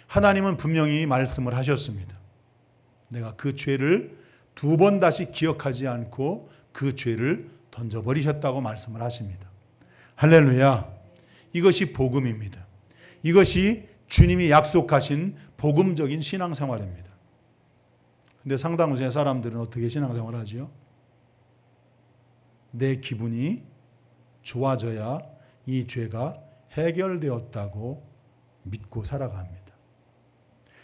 하나님은 분명히 말씀을 하셨습니다. 내가 그 죄를 2번 다시 기억하지 않고 그 죄를 던져버리셨다고 말씀을 하십니다. 할렐루야. 이것이 복음입니다. 이것이 주님이 약속하신 복음적인 신앙생활입니다. 근데 상당수의 사람들은 어떻게 신앙생활을 하지요? 내 기분이 좋아져야 이 죄가 해결되었다고 믿고 살아갑니다.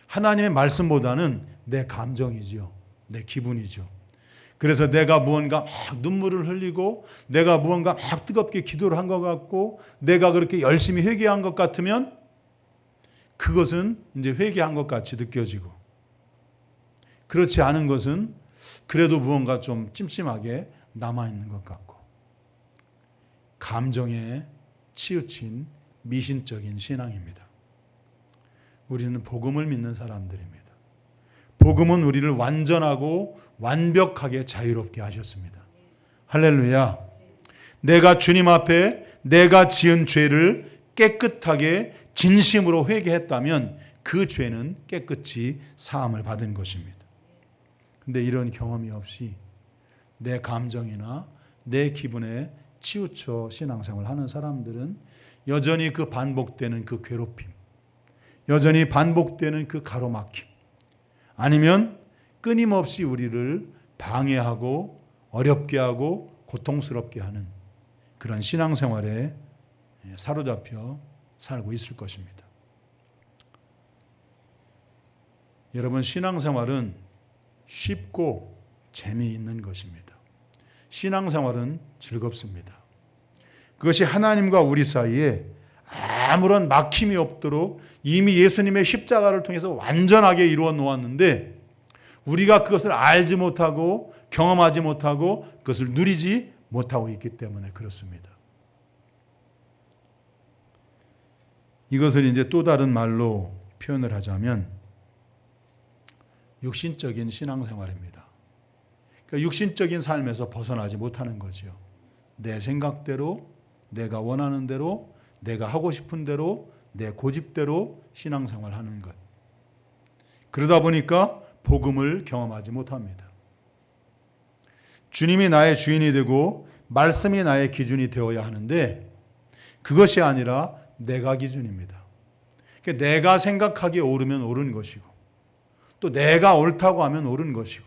하나님의 말씀보다는 내 감정이지요. 내 기분이죠. 그래서 내가 무언가 막 눈물을 흘리고 내가 무언가 막 뜨겁게 기도를 한 것 같고 내가 그렇게 열심히 회개한 것 같으면 그것은 이제 회개한 것 같이 느껴지고 그렇지 않은 것은 그래도 무언가 좀 찜찜하게 남아있는 것 같고 감정에 치우친 미신적인 신앙입니다. 우리는 복음을 믿는 사람들입니다. 복음은 우리를 완전하고 완벽하게 자유롭게 하셨습니다. 할렐루야. 내가 주님 앞에 내가 지은 죄를 깨끗하게 진심으로 회개했다면 그 죄는 깨끗이 사함을 받은 것입니다. 근데 이런 경험이 없이 내 감정이나 내 기분에 치우쳐 신앙생활을 하는 사람들은 여전히 그 반복되는 그 괴롭힘, 여전히 반복되는 그 가로막힘, 아니면 끊임없이 우리를 방해하고 어렵게 하고 고통스럽게 하는 그런 신앙생활에 사로잡혀 살고 있을 것입니다. 여러분, 신앙생활은 쉽고 재미있는 것입니다. 신앙생활은 즐겁습니다. 그것이 하나님과 우리 사이에 아무런 막힘이 없도록 이미 예수님의 십자가를 통해서 완전하게 이루어 놓았는데 우리가 그것을 알지 못하고 경험하지 못하고 그것을 누리지 못하고 있기 때문에 그렇습니다. 이것을 이제 또 다른 말로 표현을 하자면 육신적인 신앙생활입니다. 그러니까 육신적인 삶에서 벗어나지 못하는 거죠. 내 생각대로, 내가 원하는 대로, 내가 하고 싶은 대로, 내 고집대로 신앙생활하는 것. 그러다 보니까 복음을 경험하지 못합니다. 주님이 나의 주인이 되고 말씀이 나의 기준이 되어야 하는데 그것이 아니라 내가 기준입니다. 그러니까 내가 생각하기에 옳으면 옳은 것이고 또 내가 옳다고 하면 옳은 것이고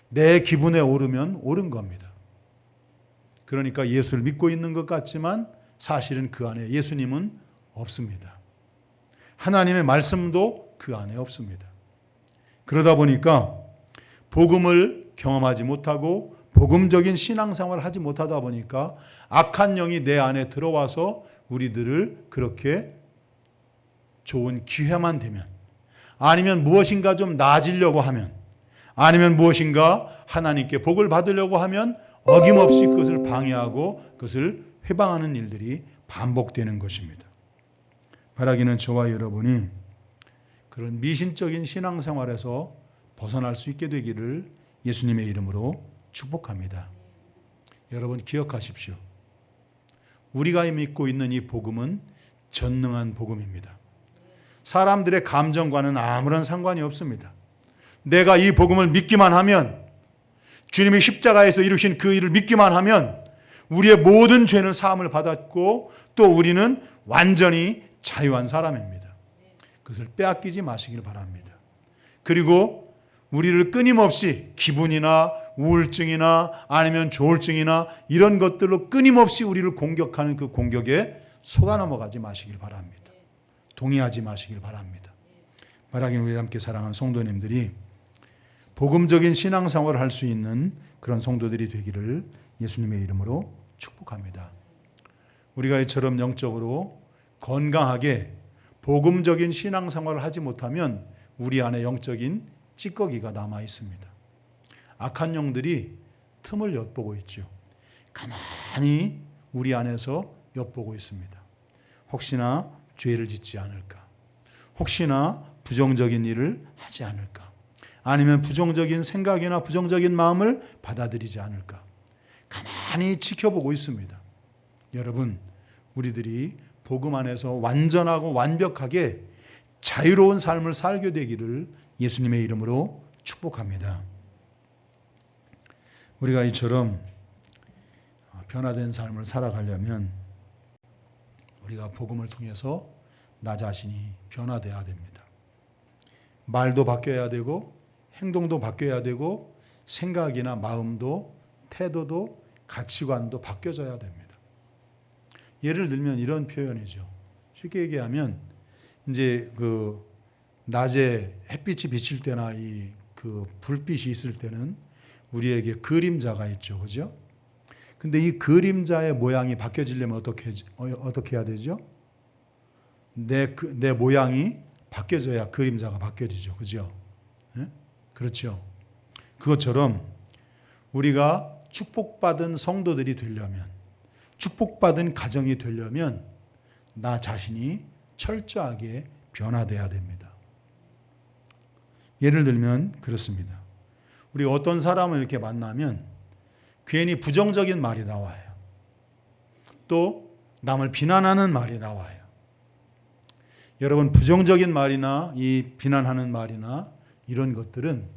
내 기분에 오르면 옳은 겁니다. 그러니까 예수를 믿고 있는 것 같지만 사실은 그 안에 예수님은 없습니다. 하나님의 말씀도 그 안에 없습니다. 그러다 보니까 복음을 경험하지 못하고 복음적인 신앙생활을 하지 못하다 보니까 악한 영이 내 안에 들어와서 우리들을 그렇게 좋은 기회만 되면 아니면 무엇인가 좀 나아지려고 하면 아니면 무엇인가 하나님께 복을 받으려고 하면 어김없이 그것을 방해하고 그것을 회방하는 일들이 반복되는 것입니다. 바라기는 저와 여러분이 그런 미신적인 신앙생활에서 벗어날 수 있게 되기를 예수님의 이름으로 축복합니다. 여러분 기억하십시오. 우리가 믿고 있는 이 복음은 전능한 복음입니다. 사람들의 감정과는 아무런 상관이 없습니다. 내가 이 복음을 믿기만 하면, 주님이 십자가에서 이루신 그 일을 믿기만 하면 우리의 모든 죄는 사함을 받았고 또 우리는 완전히 자유한 사람입니다. 그것을 빼앗기지 마시길 바랍니다. 그리고 우리를 끊임없이 기분이나 우울증이나 아니면 조울증이나 이런 것들로 끊임없이 우리를 공격하는 그 공격에 속아 넘어가지 마시길 바랍니다. 동의하지 마시길 바랍니다. 바라기는 우리 함께 사랑하는 성도님들이 복음적인 신앙생활을 할 수 있는 그런 성도들이 되기를 예수님의 이름으로 축복합니다. 우리가 이처럼 영적으로 건강하게 복음적인 신앙생활을 하지 못하면 우리 안에 영적인 찌꺼기가 남아 있습니다. 악한 영들이 틈을 엿보고 있죠. 가만히 우리 안에서 엿보고 있습니다. 혹시나 죄를 짓지 않을까? 혹시나 부정적인 일을 하지 않을까? 아니면 부정적인 생각이나 부정적인 마음을 받아들이지 않을까? 가만히 지켜보고 있습니다. 여러분, 우리들이 복음 안에서 완전하고 완벽하게 자유로운 삶을 살게 되기를 예수님의 이름으로 축복합니다. 우리가 이처럼 변화된 삶을 살아가려면 우리가 복음을 통해서 나 자신이 변화되어야 됩니다. 말도 바뀌어야 되고 행동도 바뀌어야 되고 생각이나 마음도 태도도 가치관도 바뀌어져야 됩니다. 예를 들면 이런 표현이죠. 쉽게 얘기하면 이제 그 낮에 햇빛이 비칠 때나 이 그 불빛이 있을 때는 우리에게 그림자가 있죠. 그죠? 근데 이 그림자의 모양이 바뀌어지려면 어떻게 해야 되죠? 내 모양이 바뀌어져야 그림자가 바뀌어지죠. 그죠? 네? 그렇죠. 그것처럼 우리가 축복받은 성도들이 되려면, 축복받은 가정이 되려면 나 자신이 철저하게 변화돼야 됩니다. 예를 들면 그렇습니다. 우리 어떤 사람을 이렇게 만나면 괜히 부정적인 말이 나와요. 또 남을 비난하는 말이 나와요. 여러분, 부정적인 말이나 이 비난하는 말이나 이런 것들은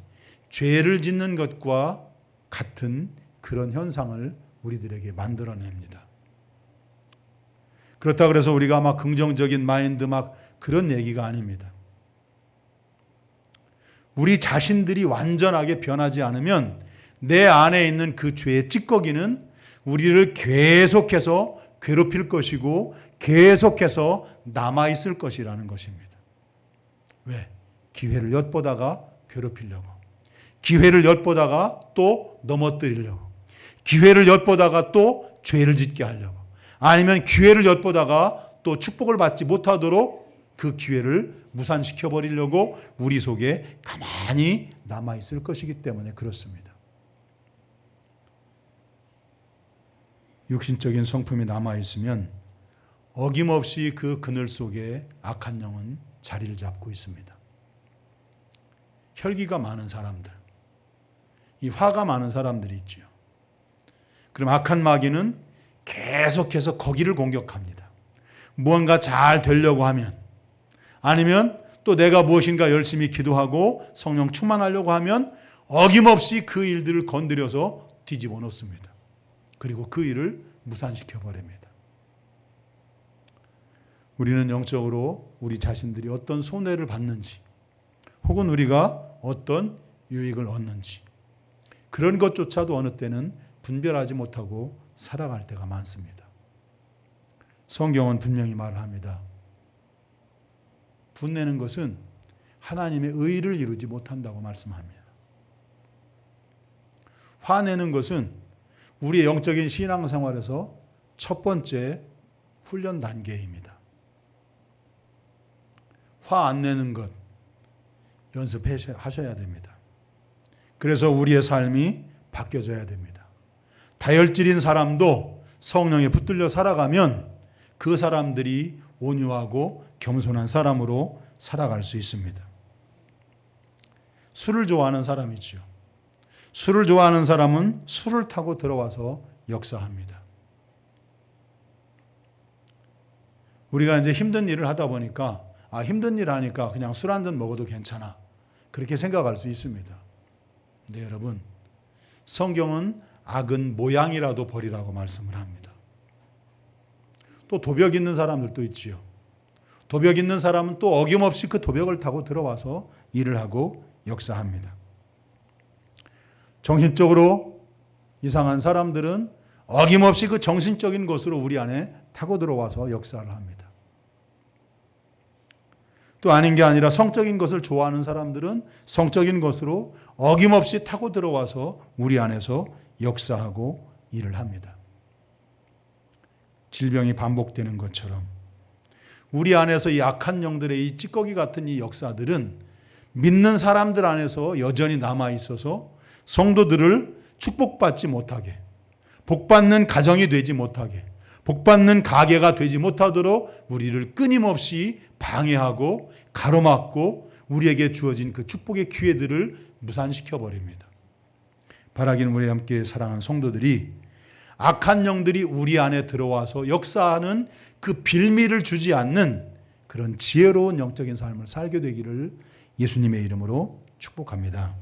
죄를 짓는 것과 같은 그런 현상을 우리들에게 만들어냅니다. 그렇다고 해서 우리가 막 긍정적인 마인드 막 그런 얘기가 아닙니다. 우리 자신들이 완전하게 변하지 않으면 내 안에 있는 그 죄의 찌꺼기는 우리를 계속해서 괴롭힐 것이고 계속해서 남아있을 것이라는 것입니다. 왜? 기회를 엿보다가 괴롭히려고, 기회를 엿보다가 또 넘어뜨리려고, 기회를 엿보다가 또 죄를 짓게 하려고, 아니면 기회를 엿보다가 또 축복을 받지 못하도록 그 기회를 무산시켜 버리려고 우리 속에 가만히 남아있을 것이기 때문에 그렇습니다. 육신적인 성품이 남아있으면 어김없이 그 그늘 속에 악한 영은 자리를 잡고 있습니다. 혈기가 많은 사람들, 이 화가 많은 사람들이 있죠. 그럼 악한 마귀는 계속해서 거기를 공격합니다. 무언가 잘 되려고 하면, 아니면 또 내가 무엇인가 열심히 기도하고 성령 충만하려고 하면 어김없이 그 일들을 건드려서 뒤집어 놓습니다. 그리고 그 일을 무산시켜 버립니다. 우리는 영적으로 우리 자신들이 어떤 손해를 받는지, 혹은 우리가 어떤 유익을 얻는지, 그런 것조차도 어느 때는 분별하지 못하고 살아갈 때가 많습니다. 성경은 분명히 말을 합니다. 분내는 것은 하나님의 의를 이루지 못한다고 말씀합니다. 화내는 것은 우리의 영적인 신앙생활에서 첫 번째 훈련 단계입니다. 화 안 내는 것 연습하셔야 됩니다. 그래서 우리의 삶이 바뀌어져야 됩니다. 다혈질인 사람도 성령에 붙들려 살아가면 그 사람들이 온유하고 겸손한 사람으로 살아갈 수 있습니다. 술을 좋아하는 사람이죠. 술을 좋아하는 사람은 술을 타고 들어와서 역사합니다. 우리가 이제 힘든 일을 하다 보니까 힘든 일 하니까 그냥 술 한 잔 먹어도 괜찮아. 그렇게 생각할 수 있습니다. 근데 여러분, 성경은 악은 모양이라도 버리라고 말씀을 합니다. 또 도벽 있는 사람들도 있지요. 도벽 있는 사람은 또 어김없이 그 도벽을 타고 들어와서 일을 하고 역사합니다. 정신적으로 이상한 사람들은 어김없이 그 정신적인 것으로 우리 안에 타고 들어와서 역사를 합니다. 또 아닌 게 아니라 성적인 것을 좋아하는 사람들은 성적인 것으로 어김없이 타고 들어와서 우리 안에서 역사하고 일을 합니다. 질병이 반복되는 것처럼 우리 안에서 이 악한 영들의 이 찌꺼기 같은 이 역사들은 믿는 사람들 안에서 여전히 남아 있어서 성도들을 축복받지 못하게, 복받는 가정이 되지 못하게, 복받는 가게가 되지 못하도록 우리를 끊임없이 방해하고 가로막고 우리에게 주어진 그 축복의 기회들을 무산시켜 버립니다. 바라기는 우리 함께 사랑하는 성도들이 악한 영들이 우리 안에 들어와서 역사하는 그 빌미를 주지 않는 그런 지혜로운 영적인 삶을 살게 되기를 예수님의 이름으로 축복합니다.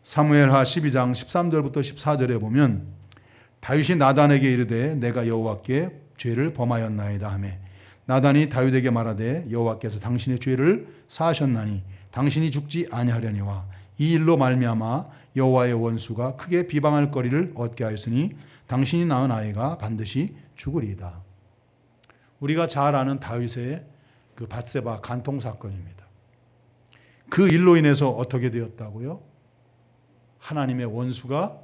사무엘하 12장 13절부터 14절에 보면 다윗이 나단에게 이르되 내가 여호와께 죄를 범하였나이다 하며 나단이 다윗에게 말하되 여호와께서 당신의 죄를 사하셨나니 당신이 죽지 아니하려니와 이 일로 말미암아 여호와의 원수가 크게 비방할 거리를 얻게 하였으니 당신이 낳은 아이가 반드시 죽으리이다. 우리가 잘 아는 다윗의 그 밧세바 간통 사건입니다. 그 일로 인해서 어떻게 되었다고요? 하나님의 원수가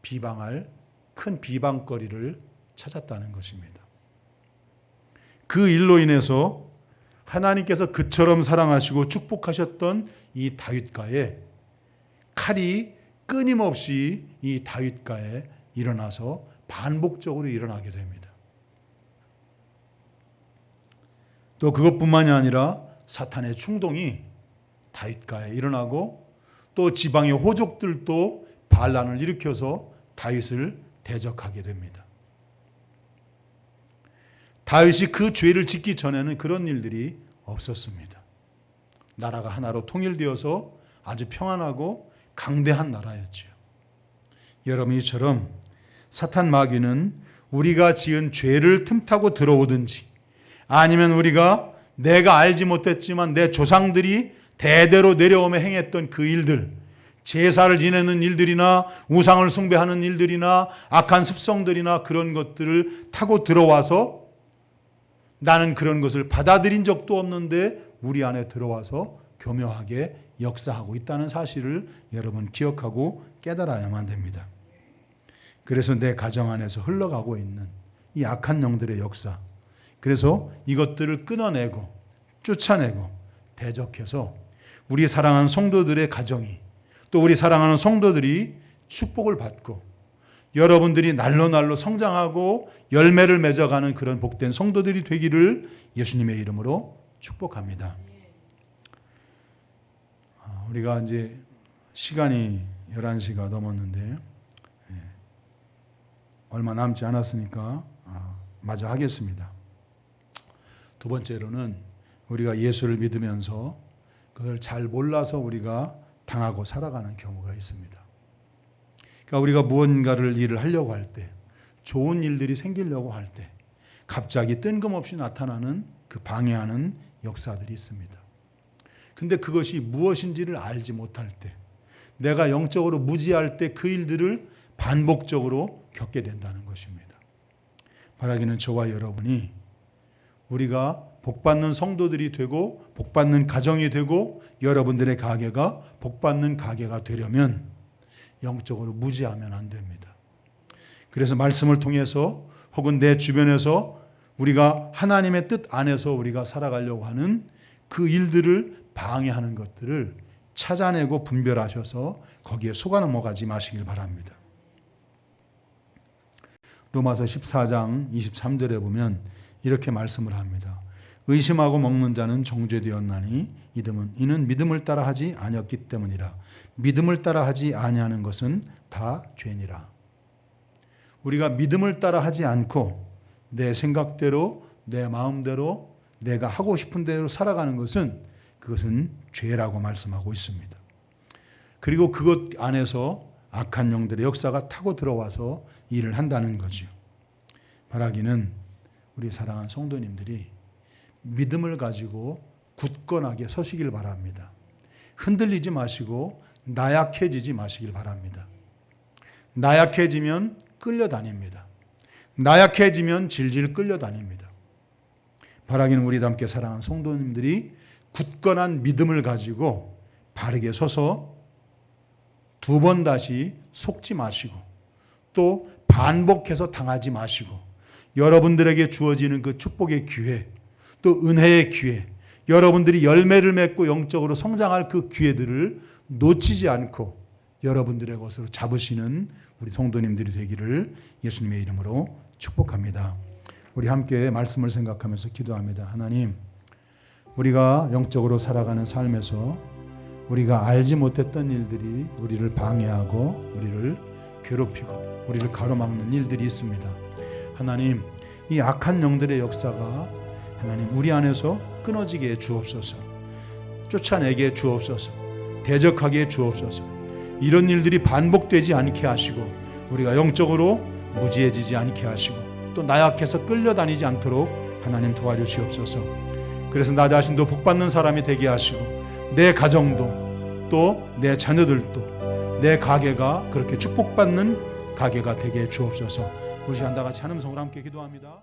비방할 큰 비방거리를 찾았다는 것입니다. 그 일로 인해서 하나님께서 그처럼 사랑하시고 축복하셨던 이 다윗가에 칼이 끊임없이 이 다윗가에 일어나서 반복적으로 일어나게 됩니다. 또 그것뿐만이 아니라 사탄의 충동이 다윗가에 일어나고 또 지방의 호족들도 반란을 일으켜서 다윗을 대적하게 됩니다. 다윗이 그 죄를 짓기 전에는 그런 일들이 없었습니다. 나라가 하나로 통일되어서 아주 평안하고 강대한 나라였죠. 여러분, 이처럼 사탄 마귀는 우리가 지은 죄를 틈타고 들어오든지 아니면 우리가 내가 알지 못했지만 내 조상들이 대대로 내려오며 행했던 그 일들, 제사를 지내는 일들이나 우상을 숭배하는 일들이나 악한 습성들이나 그런 것들을 타고 들어와서 나는 그런 것을 받아들인 적도 없는데 우리 안에 들어와서 교묘하게 역사하고 있다는 사실을 여러분 기억하고 깨달아야만 됩니다. 그래서 내 가정 안에서 흘러가고 있는 이 악한 영들의 역사, 그래서 이것들을 끊어내고 쫓아내고 대적해서 우리 사랑하는 성도들의 가정이 또 우리 사랑하는 성도들이 축복을 받고 여러분들이 날로 성장하고 열매를 맺어가는 그런 복된 성도들이 되기를 예수님의 이름으로 축복합니다. 우리가 이제 시간이 11시가 넘었는데 얼마 남지 않았으니까 마저 하겠습니다. 두 번째로는 우리가 예수를 믿으면서 그걸 잘 몰라서 우리가 당하고 살아가는 경우가 있습니다. 그러니까 우리가 무언가를 일을 하려고 할 때, 좋은 일들이 생기려고 할 때 갑자기 뜬금없이 나타나는 그 방해하는 역사들이 있습니다. 근데 그것이 무엇인지를 알지 못할 때, 내가 영적으로 무지할 때 그 일들을 반복적으로 겪게 된다는 것입니다. 바라기는 저와 여러분이 우리가 복받는 성도들이 되고 복받는 가정이 되고 여러분들의 가게가 복받는 가게가 되려면 영적으로 무지하면 안 됩니다. 그래서 말씀을 통해서 혹은 내 주변에서 우리가 하나님의 뜻 안에서 우리가 살아가려고 하는 그 일들을 방해하는 것들을 찾아내고 분별하셔서 거기에 속아 넘어가지 마시길 바랍니다. 로마서 14장 23절에 보면 이렇게 말씀을 합니다. 의심하고 먹는 자는 정죄되었나니 이는 믿음을 따라 하지 아니었기 때문이라. 믿음을 따라 하지 아니하는 것은 다 죄니라. 우리가 믿음을 따라 하지 않고 내 생각대로 내 마음대로 내가 하고 싶은 대로 살아가는 것은 그것은 죄라고 말씀하고 있습니다. 그리고 그것 안에서 악한 영들의 역사가 타고 들어와서 일을 한다는 거죠. 바라기는 우리 사랑하는 성도님들이 믿음을 가지고 굳건하게 서시길 바랍니다. 흔들리지 마시고 나약해지지 마시길 바랍니다. 나약해지면 끌려다닙니다. 나약해지면 질질 끌려다닙니다. 바라기는 우리도 함께 사랑하는 성도님들이 굳건한 믿음을 가지고 바르게 서서 두 번 다시 속지 마시고 또 반복해서 당하지 마시고 여러분들에게 주어지는 그 축복의 기회 또 은혜의 기회 여러분들이 열매를 맺고 영적으로 성장할 그 기회들을 놓치지 않고 여러분들의 것으로 잡으시는 우리 성도님들이 되기를 예수님의 이름으로 축복합니다. 우리 함께 말씀을 생각하면서 기도합니다. 하나님, 우리가 영적으로 살아가는 삶에서 우리가 알지 못했던 일들이 우리를 방해하고 우리를 괴롭히고 우리를 가로막는 일들이 있습니다. 하나님, 이 악한 영들의 역사가 하나님 우리 안에서 끊어지게 해 주옵소서. 쫓아내게 해 주옵소서. 대적하게 해 주옵소서. 이런 일들이 반복되지 않게 하시고 우리가 영적으로 무지해지지 않게 하시고 또 나약해서 끌려다니지 않도록 하나님 도와주시옵소서. 그래서 나 자신도 복받는 사람이 되게 하시고 내 가정도 또 내 자녀들도 내 가게가 그렇게 축복받는 가게가 되게 해 주옵소서. 우리 시간 다 같이 하는 성으로 함께 기도합니다.